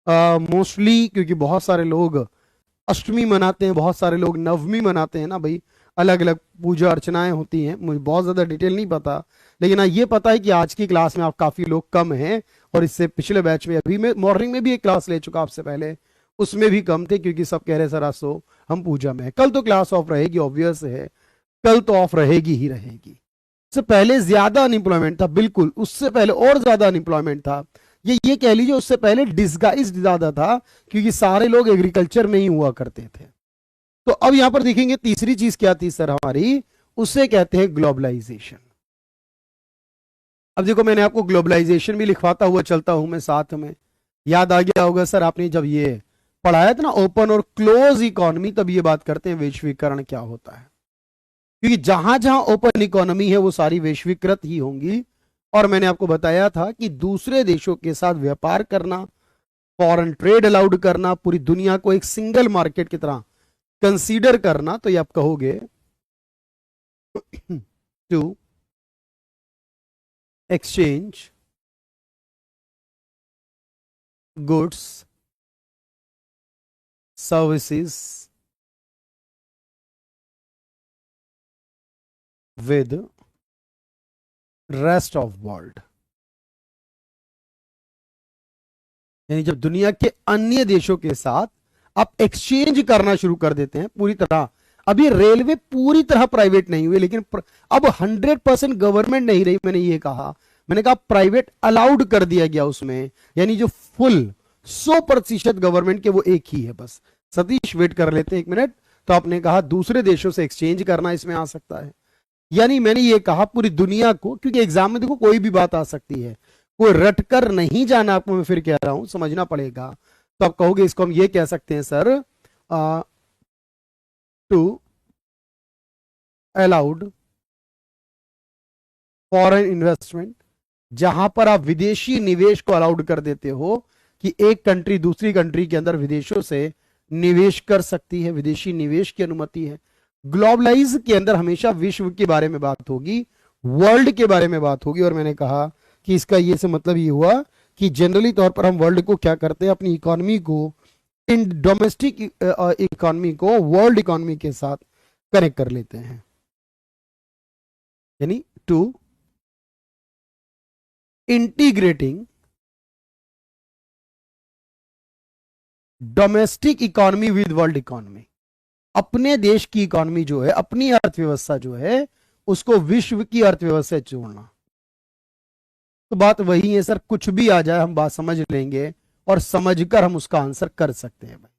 मोस्टली क्योंकि बहुत सारे लोग अष्टमी मनाते हैं, बहुत सारे लोग नवमी मनाते हैं ना भाई, अलग अलग पूजा अर्चनाएं होती हैं। मुझे बहुत ज्यादा डिटेल नहीं पता, लेकिन हाँ ये पता है कि आज की क्लास में आप काफी लोग कम हैं, और इससे पिछले बैच में अभी मैं मॉर्निंग में भी एक क्लास ले चुका आपसे पहले, उसमें भी कम थे, क्योंकि सब कह रहे सर आज सो हम पूजा में है। कल तो क्लास ऑफ रहेगी, ऑब्वियस है, कल तो ऑफ रहेगी ही रहेगी। उससे पहले ज्यादा अनएम्प्लॉयमेंट था, बिल्कुल उससे पहले और ज्यादा अनएम्प्लॉयमेंट था, ये कह लीजिए उससे पहले डिस्गाइज्ड ज्यादा था, क्योंकि सारे लोग एग्रीकल्चर में ही हुआ करते थे। तो अब यहां पर देखेंगे तीसरी चीज क्या थी सर हमारी, उसे कहते हैं ग्लोबलाइजेशन। अब देखो, मैंने आपको ग्लोबलाइजेशन भी लिखवाता हुआ चलता हूं मैं साथ में, याद आ गया होगा सर, आपने जब ये पढ़ाया था ना ओपन और क्लोज इकोनॉमी, तब ये बात करते हैं वैश्वीकरण क्या होता है, क्योंकि जहां जहां ओपन इकोनॉमी है वो सारी वैश्वीकृत ही होंगी। और मैंने आपको बताया था कि दूसरे देशों के साथ व्यापार करना, फॉरेन ट्रेड अलाउड करना, पूरी दुनिया को एक सिंगल मार्केट की तरह कंसीडर करना, तो ये आप कहोगे to exchange goods, services with rest of world। यानी जब दुनिया के अन्य देशों के साथ आप एक्सचेंज करना शुरू कर देते हैं पूरी तरह। अभी रेलवे पूरी तरह प्राइवेट नहीं हुई, लेकिन अब 100% गवर्नमेंट नहीं रही। मैंने कहा प्राइवेट अलाउड कर दिया गया उसमें, यानी जो फुल 100% गवर्नमेंट के वो एक ही है बस। सतीश वेट कर लेते हैं 1 मिनट। तो आपने कहा दूसरे देशों से एक्सचेंज करना इसमें आ सकता है, यानी मैंने ये कहा पूरी दुनिया को, क्योंकि एग्जाम में देखो कोई भी बात आ सकती है, कोई रटकर नहीं जाना आपको, मैं फिर कह रहा हूं समझना पड़ेगा। तो आप कहोगे इसको हम ये कह सकते हैं sir, to allowed foreign investment, जहां पर आप विदेशी निवेश को अलाउड कर देते हो कि एक कंट्री दूसरी कंट्री के अंदर विदेशों से निवेश कर सकती है, विदेशी निवेश की अनुमति है। ग्लोबलाइज के अंदर हमेशा विश्व के बारे में बात होगी, वर्ल्ड के बारे में बात होगी। और मैंने कहा कि इसका ये से मतलब ये हुआ कि जनरली तौर पर हम वर्ल्ड को क्या करते हैं, अपनी इकोनॉमी को, इन डोमेस्टिक इकोनॉमी को वर्ल्ड इकोनॉमी के साथ कनेक्ट कर लेते हैं। यानी to integrating domestic economy with world economy, अपने देश की इकोनॉमी जो है, अपनी अर्थव्यवस्था जो है, उसको विश्व की अर्थव्यवस्था से जोड़ना। तो बात वही है सर, कुछ भी आ जाए हम बात समझ लेंगे और समझकर हम उसका आंसर कर सकते हैं भाई।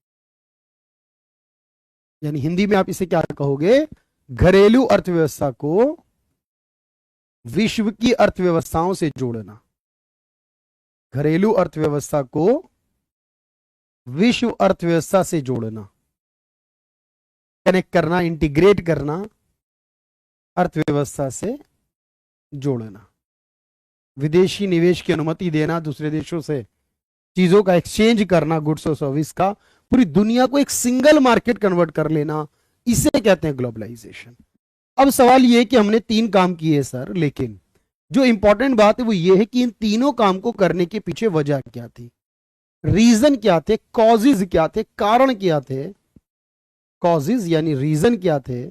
यानी हिंदी में आप इसे क्या कहोगे, घरेलू अर्थव्यवस्था को विश्व की अर्थव्यवस्थाओं से जोड़ना। घरेलू अर्थव्यवस्था को विश्व अर्थव्यवस्था से जोड़ना, कनेक्ट करना, इंटीग्रेट करना, अर्थव्यवस्था से जोड़ना, विदेशी निवेश की अनुमति देना, दूसरे देशों से चीजों का एक्सचेंज करना, गुड्स और सर्विस का, पूरी दुनिया को एक सिंगल मार्केट कन्वर्ट कर लेना, इसे कहते हैं ग्लोबलाइजेशन। अब सवाल यह कि हमने 3 काम किए सर, लेकिन जो इंपॉर्टेंट बात है वो ये है कि इन तीनों काम को करने के पीछे वजह क्या थी, रीजन क्या थे, कॉजेज क्या थे, कारण क्या थे। कॉजेज यानी रीजन क्या थे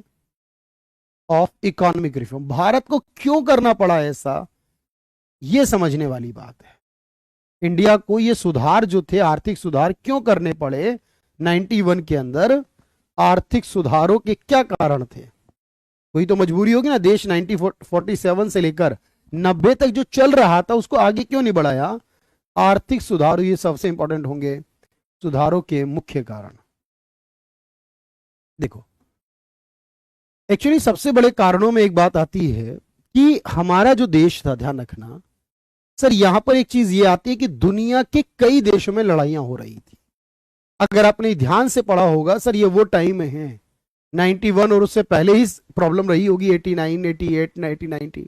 ऑफ इकोनॉमिक रिफॉर्म, भारत को क्यों करना पड़ा ऐसा, ये समझने वाली बात है। इंडिया को ये सुधार जो थे, आर्थिक सुधार क्यों करने पड़े 91 के अंदर, आर्थिक सुधारों के क्या कारण थे। कोई तो मजबूरी होगी ना, देश 1947 से लेकर 90 तक जो चल रहा था उसको आगे क्यों नहीं बढ़ाया, आर्थिक सुधार, ये सबसे इंपॉर्टेंट होंगे सुधारों के मुख्य कारण। देखो एक्चुअली सबसे बड़े कारणों में एक बात आती है कि हमारा जो देश था, ध्यान रखना सर, यहां पर एक चीज ये आती है कि दुनिया के कई देशों में लड़ाइयां हो रही थी। अगर आपने ध्यान से पढ़ा होगा सर, ये वो टाइम है 91 और उससे पहले ही प्रॉब्लम रही होगी 89, 88, 1990,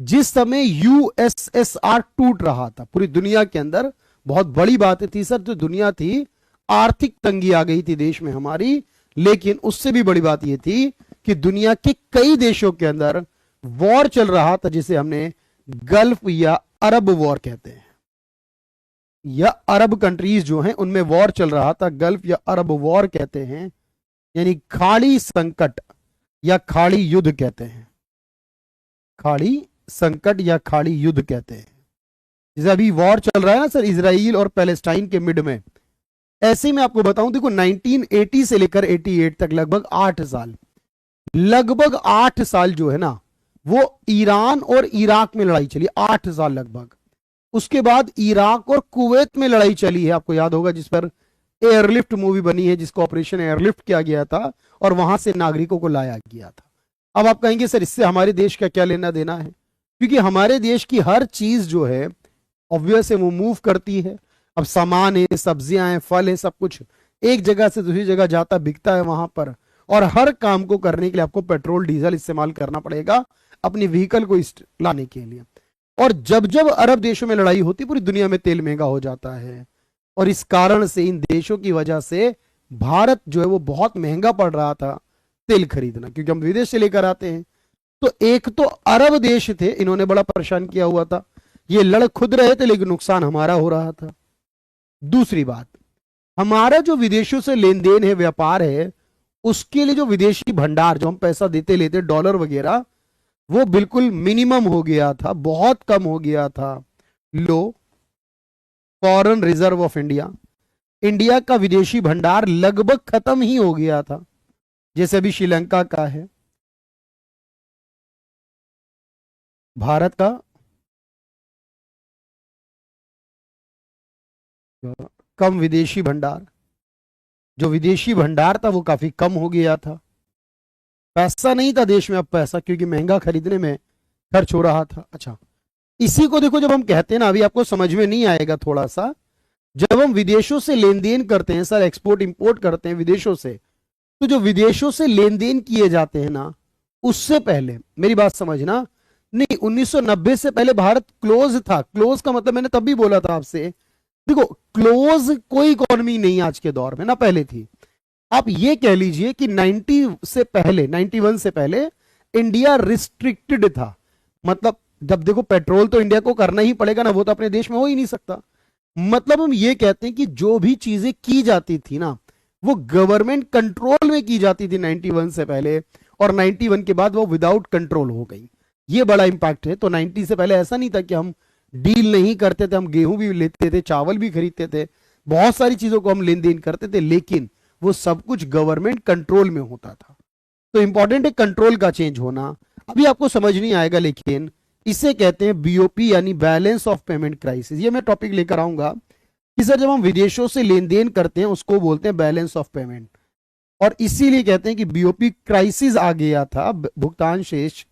जिस समय यूएसएसआर टूट रहा था पूरी दुनिया के अंदर। बहुत बड़ी बात थी सर, जो दुनिया थी, आर्थिक तंगी आ गई थी देश में हमारी। लेकिन उससे भी बड़ी बात यह थी कि दुनिया के कई देशों के अंदर वॉर चल रहा था, जिसे हमने गल्फ या अरब वॉर कहते हैं, या अरब कंट्रीज जो हैं उनमें वॉर चल रहा था, गल्फ या अरब वॉर कहते हैं, यानी खाड़ी संकट या खाड़ी युद्ध कहते हैं, खाड़ी संकट या खाड़ी युद्ध कहते हैं। जैसे अभी वॉर चल रहा है ना सर, इजराइल और पैलेस्टाइन के मिड में, ऐसे ही मैं आपको बताऊं, देखो 1980 से लेकर 88 तक लगभग 8 साल जो है ना, वो ईरान और इराक में लड़ाई चली, 8 साल लगभग। उसके बाद इराक और कुवैत में लड़ाई चली है, आपको याद होगा, जिस पर एयरलिफ्ट मूवी बनी है, जिसको ऑपरेशन एयरलिफ्ट किया गया था और वहां से नागरिकों को लाया गया था। अब आप कहेंगे सर इससे हमारे देश का क्या लेना देना है, क्योंकि हमारे देश की हर चीज जो है ऑब्वियस है वो मूव करती है। अब सामान है, सब्जियां हैं, फल है, सब कुछ एक जगह से दूसरी जगह जाता बिकता है वहां पर, और हर काम को करने के लिए आपको पेट्रोल डीजल इस्तेमाल करना पड़ेगा अपनी व्हीकल को लाने के लिए। और जब जब अरब देशों में लड़ाई होती, पूरी दुनिया में तेल महंगा हो जाता है, और इस कारण से, इन देशों की वजह से भारत जो है वो बहुत महंगा पड़ रहा था तेल खरीदना, क्योंकि हम विदेश से लेकर आते हैं। तो एक तो अरब देश थे, इन्होंने बड़ा परेशान किया हुआ था, ये लड़ खुद रहे थे लेकिन नुकसान हमारा हो रहा था। दूसरी बात, हमारा जो विदेशों से लेन देन है, व्यापार है, उसके लिए जो विदेशी भंडार, जो हम पैसा देते लेते डॉलर वगैरह, वो बिल्कुल मिनिमम हो गया था, बहुत कम हो गया था। Low foreign reserve of India, India का विदेशी भंडार लगभग खत्म ही हो गया था, जैसे अभी श्रीलंका का है। भारत का कम विदेशी भंडार, जो विदेशी भंडार था वो काफी कम हो गया था। पैसा नहीं था देश में, अब पैसा क्योंकि महंगा खरीदने में खर्च हो रहा था। अच्छा, इसी को देखो, जब हम कहते हैं ना, अभी आपको समझ में नहीं आएगा थोड़ा सा, जब हम विदेशों से लेन देन करते हैं सर, एक्सपोर्ट इंपोर्ट करते हैं विदेशों से, तो जो विदेशों से लेन देन किए जाते हैं ना, उससे पहले मेरी बात समझना, नहीं 1990 से पहले भारत क्लोज था। क्लोज का मतलब मैंने तब भी बोला था आपसे, देखो क्लोज कोई इकोनॉमी नहीं आज के दौर में ना, पहले थी। आप ये कह लीजिए कि 90 से पहले, 91 से पहले इंडिया रिस्ट्रिक्टेड था। मतलब जब देखो पेट्रोल तो इंडिया को करना ही पड़ेगा ना, वो तो अपने देश में हो ही नहीं सकता। मतलब हम ये कहते हैं कि जो भी चीजें की जाती थी ना, वो गवर्नमेंट कंट्रोल में की जाती थी 91 से पहले, और 91 के बाद वो विदाउट कंट्रोल हो गई। ये बड़ा इंपैक्ट है। तो 90 से पहले ऐसा नहीं था कि हम डील नहीं करते थे, हम गेहूं भी लेते थे, चावल भी खरीदते थे, बहुत सारी चीजों को हम लेन देन करते थे, लेकिन वो सब कुछ गवर्नमेंट कंट्रोल में होता था। तो इंपॉर्टेंट है कंट्रोल का चेंज होना। अभी आपको समझ नहीं आएगा, लेकिन इसे कहते हैं बीओपी, यानी बैलेंस ऑफ पेमेंट क्राइसिस। ये मैं टॉपिक लेकर आऊंगा कि सर जब हम विदेशों से लेन देन करते हैं उसको बोलते हैं बैलेंस ऑफ पेमेंट, और इसीलिए कहते हैं कि बीओपी क्राइसिस आ गया था, भुगतान शेष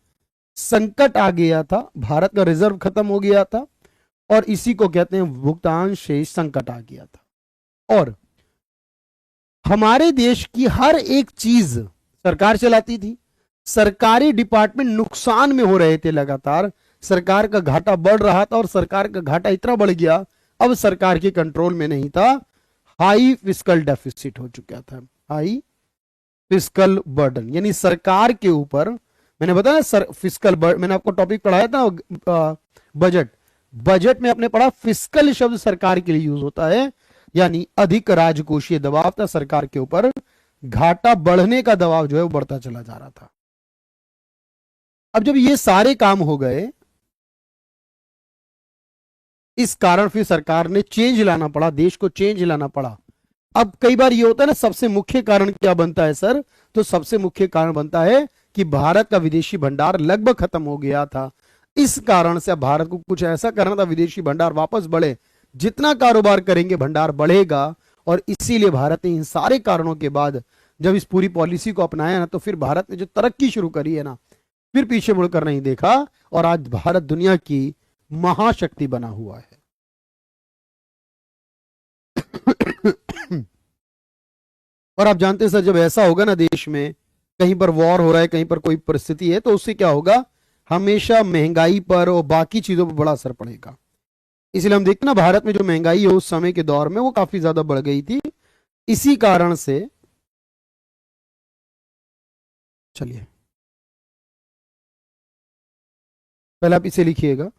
संकट आ गया था, भारत का रिजर्व खत्म हो गया था, और इसी को कहते हैं भुगतान शेष संकट आ गया था। और हमारे देश की हर एक चीज सरकार चलाती थी, सरकारी डिपार्टमेंट नुकसान में हो रहे थे लगातार, सरकार का घाटा बढ़ रहा था, और सरकार का घाटा इतना बढ़ गया अब सरकार के कंट्रोल में नहीं था, हाई फिस्कल डेफिसिट हो चुका था, हाई फिस्कल बर्डन, यानी सरकार के ऊपर, मैंने बताया सर फिस्कल बर्डन, मैंने आपको टॉपिक पढ़ाया था बजट, बजट में आपने पढ़ा फिस्कल शब्द सरकार के लिए यूज होता है, यानी अधिक राजकोषीय दबाव था सरकार के ऊपर, घाटा बढ़ने का दबाव जो है वो बढ़ता चला जा रहा था। अब जब ये सारे काम हो गए, इस कारण फिर सरकार ने चेंज लाना पड़ा, देश को चेंज लाना पड़ा। अब कई बार ये होता है ना, सबसे मुख्य कारण क्या बनता है सर, तो सबसे मुख्य कारण बनता है कि भारत का विदेशी भंडार लगभग खत्म हो गया था। इस कारण से अब भारत को कुछ ऐसा करना था, विदेशी भंडार वापस बढ़े, जितना कारोबार करेंगे भंडार बढ़ेगा। और इसीलिए भारत ने इन सारे कारणों के बाद जब इस पूरी पॉलिसी को अपनाया ना, तो फिर भारत ने जो तरक्की शुरू करी है ना, फिर पीछे मुड़कर नहीं देखा, और आज भारत दुनिया की महाशक्ति बना हुआ है। और आप जानते हैं सर, जब ऐसा होगा ना देश में, कहीं पर वॉर हो रहा है, कहीं पर कोई परिस्थिति है, तो उससे क्या होगा, हमेशा महंगाई पर और बाकी चीजों पर बड़ा असर पड़ेगा। इसलिए हम देखते ना, भारत में जो महंगाई है उस समय के दौर में वो काफी ज्यादा बढ़ गई थी। इसी कारण से, चलिए पहले आप इसे लिखिएगा,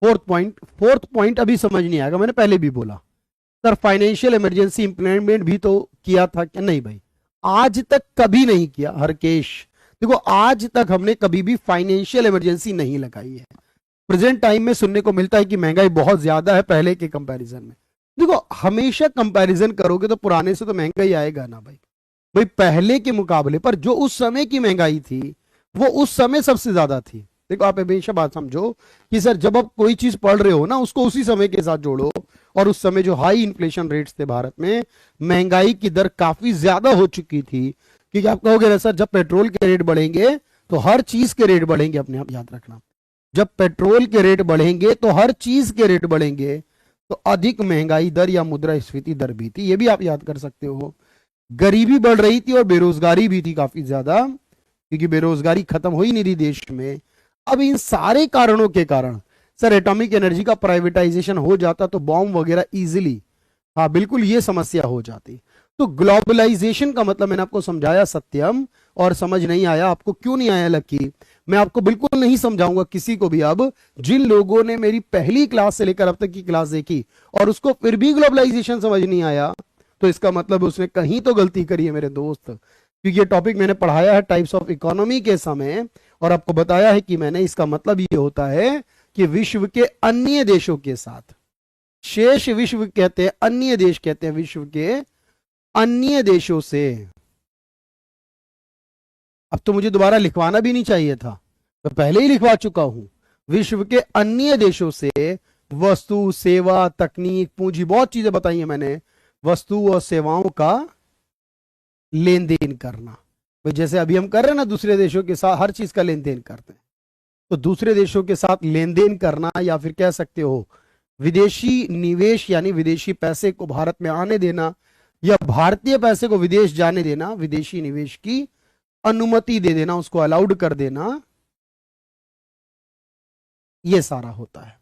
फोर्थ पॉइंट अभी समझ नहीं आएगा, मैंने पहले भी बोला सर, फाइनेंशियल इमरजेंसी इंप्लीमेंट भी तो किया था क्या, नहीं भाई, आज तक कभी नहीं किया हरकेश। देखो आज तक हमने कभी भी फाइनेंशियल इमरजेंसी नहीं लगाई है। प्रेजेंट टाइम में सुनने को मिलता है कि महंगाई बहुत ज्यादा है पहले के कंपैरिजन में। देखो हमेशा कंपैरिजन करोगे तो पुराने से तो महंगाई आएगा ना भाई, भाई पहले के मुकाबले पर जो उस समय की महंगाई थी वो उस समय सबसे ज्यादा थी। देखो आप हमेशा बात समझो कि सर जब आप कोई चीज पढ़ रहे हो ना उसको उसी समय के साथ जोड़ो। और उस समय जो हाई इन्फ्लेशन रेट्स थे भारत में, महंगाई की दर काफी ज्यादा हो चुकी थी। क्योंकि आप कहोगे ना सर जब पेट्रोल के रेट बढ़ेंगे तो हर चीज के रेट बढ़ेंगे, अपने आप याद रखना। जब पेट्रोल के रेट बढ़ेंगे तो हर चीज के रेट बढ़ेंगे, तो अधिक महंगाई दर या मुद्रास्फीति दर भी थी, ये भी आप याद कर सकते हो। गरीबी बढ़ रही थी और बेरोजगारी भी थी काफी ज्यादा, क्योंकि बेरोजगारी खत्म हो ही नहीं रही देश में। अब इन सारे कारणों के कारण सर एटॉमिक एनर्जी का प्राइवेटाइजेशन हो जाता तो बॉम्ब वगैरह इजीली, हाँ बिल्कुल ये समस्या हो जाती। तो ग्लोबलाइजेशन का मतलब मैंने आपको समझाया सत्यम, और समझ नहीं आया आपको, क्यों नहीं आया लकी? मैं आपको बिल्कुल नहीं समझाऊंगा किसी को भी अब। जिन लोगों ने मेरी पहली क्लास से लेकर अब तक की क्लास देखी और उसको फिर भी ग्लोबलाइजेशन समझ नहीं आया, तो इसका मतलब उसने कहीं तो गलती करी है मेरे दोस्त। क्योंकि ये टॉपिक मैंने पढ़ाया है टाइप्स ऑफ इकोनॉमी के समय, और आपको बताया है कि मैंने इसका मतलब ये होता है कि विश्व के अन्य देशों के साथ, शेष विश्व कहते हैं, अन्य देश कहते हैं विश्व के अन्य देशों से। अब तो मुझे दोबारा लिखवाना भी नहीं चाहिए था, मैं पहले ही लिखवा चुका हूं। विश्व के अन्य देशों से वस्तु, सेवा, तकनीक, पूंजी, बहुत चीजें बताई हैं मैंने, वस्तु और सेवाओं का लेन देन करना। भाई जैसे अभी हम कर रहे हैं ना, दूसरे देशों के साथ हर चीज का लेन देन करते हैं, तो दूसरे देशों के साथ लेन देन करना, या फिर कह सकते हो विदेशी निवेश यानी विदेशी पैसे को भारत में आने देना, या भारतीय पैसे को विदेश जाने देना, विदेशी निवेश की अनुमति दे देना, उसको अलाउड कर देना, ये सारा होता है।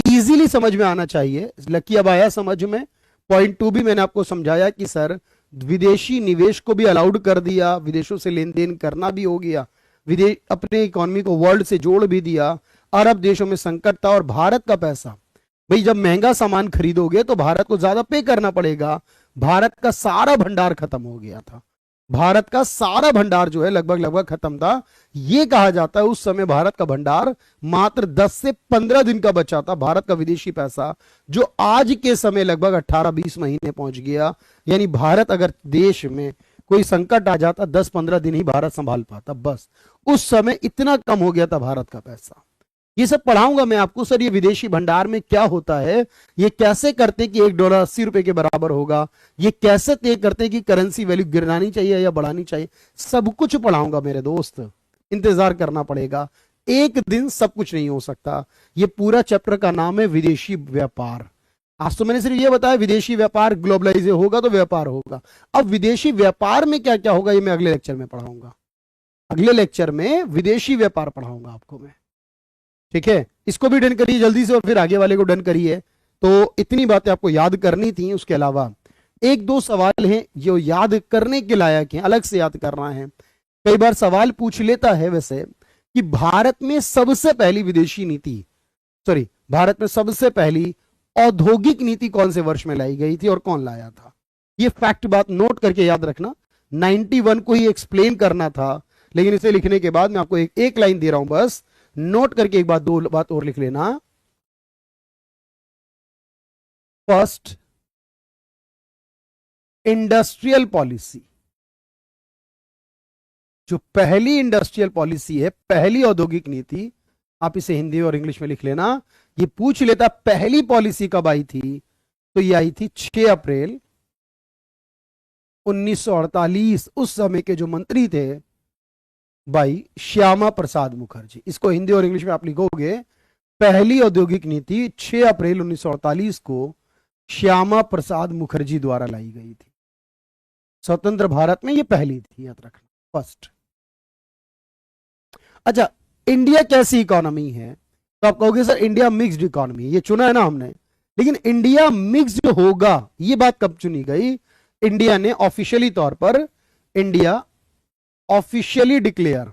इजीली समझ में आना चाहिए। लकी अब आया समझ में? पॉइंट 2 भी मैंने आपको समझाया कि सर विदेशी निवेश को भी अलाउड कर दिया, विदेशों से लेन देन करना भी हो गया, विदेश अपने इकोनॉमी को वर्ल्ड से जोड़ भी दिया। अरब देशों में संकट था और भारत का पैसा, भाई जब महंगा सामान खरीदोगे तो भारत को ज्यादा पे करना पड़ेगा। भारत का सारा भंडार खत्म हो गया था, भारत का सारा भंडार जो है लगभग लगभग खत्म था। यह कहा जाता है उस समय भारत का भंडार मात्र 10 से 15 दिन का बचा था। भारत का विदेशी पैसा जो आज के समय लगभग 18-20 महीने पहुंच गया। यानी भारत अगर देश में कोई संकट आ जाता 10-15 दिन ही भारत संभाल पाता, बस उस समय इतना कम हो गया था भारत का पैसा। ये सब पढ़ाऊंगा मैं आपको सर, ये विदेशी भंडार में क्या होता है, ये कैसे करते हैं कि $1 80 रुपए के बराबर होगा, ये कैसे तय करते हैं कि करेंसी वैल्यू गिरानी चाहिए या बढ़ानी चाहिए, सब कुछ पढ़ाऊंगा मेरे दोस्त। इंतजार करना पड़ेगा, एक दिन सब कुछ नहीं हो सकता। ये पूरा चैप्टर का नाम है विदेशी व्यापार। आज तो मैंने सिर्फ ये बताया विदेशी व्यापार ग्लोबलाइज होगा तो व्यापार होगा। अब विदेशी व्यापार में क्या क्या होगा ये मैं अगले लेक्चर में पढ़ाऊंगा। अगले लेक्चर में विदेशी व्यापार पढ़ाऊंगा आपको मैं, ठीक है? इसको भी डन करिए जल्दी से और फिर आगे वाले को डन करिए। तो इतनी बातें आपको याद करनी थी। उसके अलावा एक दो सवाल हैं जो याद करने के लायक हैं, अलग से याद करना है। कई बार सवाल पूछ लेता है वैसे कि भारत में सबसे पहली विदेशी नीति, सॉरी भारत में सबसे पहली औद्योगिक नीति कौन से वर्ष में लाई गई थी और कौन लाया था? ये फैक्ट बात नोट करके याद रखना। 91 को ही एक्सप्लेन करना था, लेकिन इसे लिखने के बाद मैं आपको एक लाइन दे रहा हूं, बस नोट करके एक बात, दो बात और लिख लेना। फर्स्ट इंडस्ट्रियल पॉलिसी, जो पहली इंडस्ट्रियल पॉलिसी है, पहली औद्योगिक नीति, आप इसे हिंदी और इंग्लिश में लिख लेना। ये पूछ लेता पहली पॉलिसी कब आई थी, तो ये आई थी 6 अप्रैल 1948। उस समय के जो मंत्री थे भाई श्यामा प्रसाद मुखर्जी। इसको हिंदी और इंग्लिश में आप लिखोगे, पहली औद्योगिक नीति 6 अप्रैल 1948 को श्यामा प्रसाद मुखर्जी द्वारा लाई गई थी। स्वतंत्र भारत में ये पहली थी, याद रखना, फर्स्ट। अच्छा, इंडिया कैसी इकोनॉमी है? तो आप कहोगे सर इंडिया मिक्स्ड इकोनॉमी, ये चुना है ना हमने, लेकिन इंडिया मिक्स्ड होगा ये बात कब चुनी गई? इंडिया ने ऑफिशियली तौर पर, इंडिया ऑफिशियली डिक्लेयर,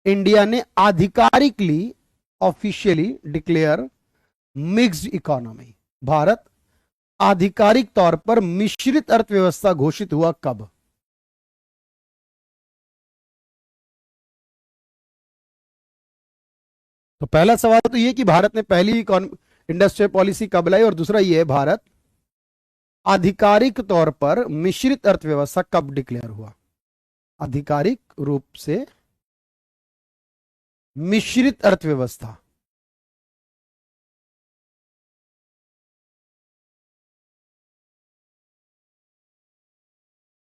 इंडिया ने आधिकारिकली officially declare mixed economy. Bharat आधिकारिक तौर पर मिश्रित अर्थव्यवस्था घोषित हुआ कब? तो पहला सवाल तो यह कि भारत ने पहली इंडस्ट्रियल पॉलिसी कब लाई, और दूसरा यह है भारत आधिकारिक तौर पर मिश्रित अर्थव्यवस्था कब डिक्लेयर हुआ? आधिकारिक रूप से मिश्रित अर्थव्यवस्था।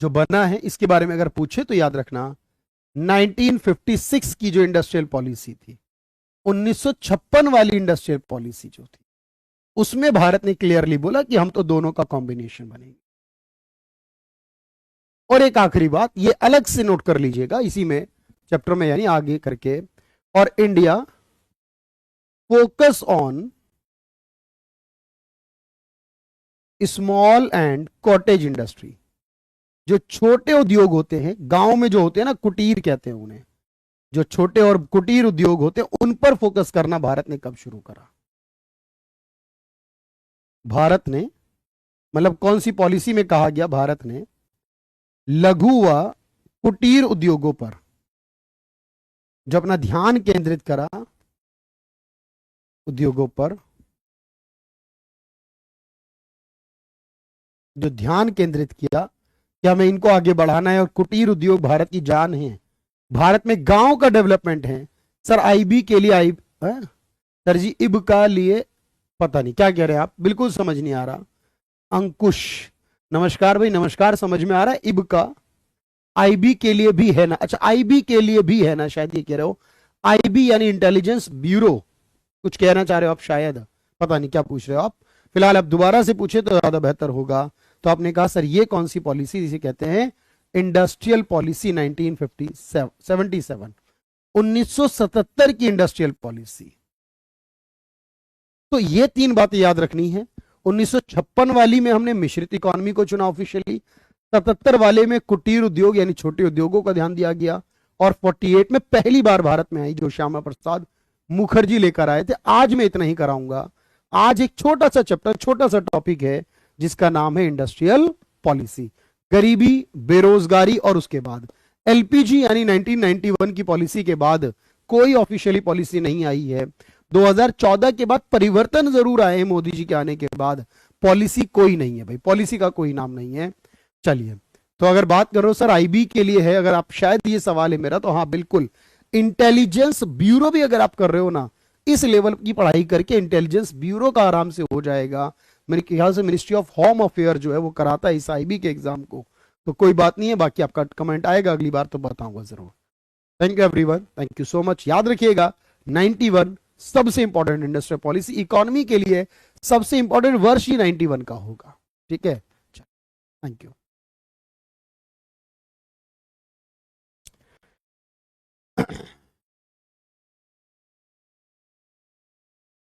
जो बना है इसके बारे में अगर पूछे तो याद रखना 1956 की जो इंडस्ट्रियल पॉलिसी थी, 1956 वाली इंडस्ट्रियल पॉलिसी जो थी, उसमें भारत ने क्लियरली बोला कि हम तो दोनों का कॉम्बिनेशन बनेंगे। और एक आखिरी बात ये अलग से नोट कर लीजिएगा इसी में चैप्टर में यानी आगे करके, और India focus on small and cottage industry. जो छोटे उद्योग होते हैं गांव में जो होते हैं ना, कुटीर कहते हैं उन्हें, जो छोटे और कुटीर उद्योग होते हैं उन पर फोकस करना भारत ने कब शुरू करा? भारत ने मतलब कौन सी पॉलिसी में कहा गया भारत ने लघु व कुटीर उद्योगों पर जो अपना ध्यान केंद्रित करा, उद्योगों पर जो ध्यान केंद्रित किया कि हमें इनको आगे बढ़ाना है, और कुटीर उद्योग भारत की जान है, भारत में गांव का डेवलपमेंट है। सर आईबी के लिए सर जी इब का लिए पता नहीं क्या कह रहे हैं आप, बिल्कुल समझ नहीं आ रहा। अंकुश नमस्कार भाई, नमस्कार, समझ में आ रहा है। इब का आईबी के लिए भी है ना? अच्छा आईबी के लिए भी है ना, शायद ये कह रहे हो। आईबी यानी इंटेलिजेंस ब्यूरो, कुछ कहना चाह रहे हो आप शायद, पता नहीं क्या पूछ रहे हो आप। फिलहाल आप दोबारा से पूछे तो ज्यादा बेहतर होगा। तो आपने कहा सर ये कौन सी पॉलिसी, जिसे कहते हैं इंडस्ट्रियल पॉलिसी 1977, 1977 की इंडस्ट्रियल पॉलिसी। तो ये तीन बातें याद रखनी है। 1956 वाली में हमने मिश्रित इकोनॉमी को चुना ऑफिशियली, 77 वाले में कुटीर उद्योग यानी छोटे उद्योगों का ध्यान दिया गया, और 48 में पहली बार भारत में आई जो श्यामा प्रसाद मुखर्जी लेकर आए थे। आज मैं इतना ही कराऊंगा। आज एक छोटा सा चैप्टर, छोटा सा टॉपिक है जिसका नाम है इंडस्ट्रियल पॉलिसी। गरीबी, बेरोजगारी, और उसके बाद एलपीजी यानी 1991 की पॉलिसी के बाद कोई ऑफिशियली पॉलिसी नहीं आई है। 2014 के बाद परिवर्तन जरूर आए हैं मोदी जी के आने के बाद, पॉलिसी कोई नहीं है भाई, पॉलिसी का कोई नाम नहीं है। चलिए, तो अगर बात करो सर आईबी के लिए है, अगर आप शायद ये सवाल है मेरा, तो हाँ बिल्कुल, इंटेलिजेंस ब्यूरो भी अगर आप कर रहे हो ना, इस लेवल की पढ़ाई करके इंटेलिजेंस ब्यूरो का आराम से हो जाएगा। मेरे ख्याल से मिनिस्ट्री ऑफ होम अफेयर जो है वो कराता है इस आईबी के एग्जाम को, तो कोई बात नहीं है। बाकी आपका कमेंट आएगा अगली बार तो बताऊंगा जरूर। Thank you everyone, thank you so much. याद रखिएगा 91 सबसे इंपॉर्टेंट इंडस्ट्रियल पॉलिसी, इकोनॉमी के लिए सबसे इंपॉर्टेंट वर्ष ही 91 का होगा। ठीक है, थैंक यू।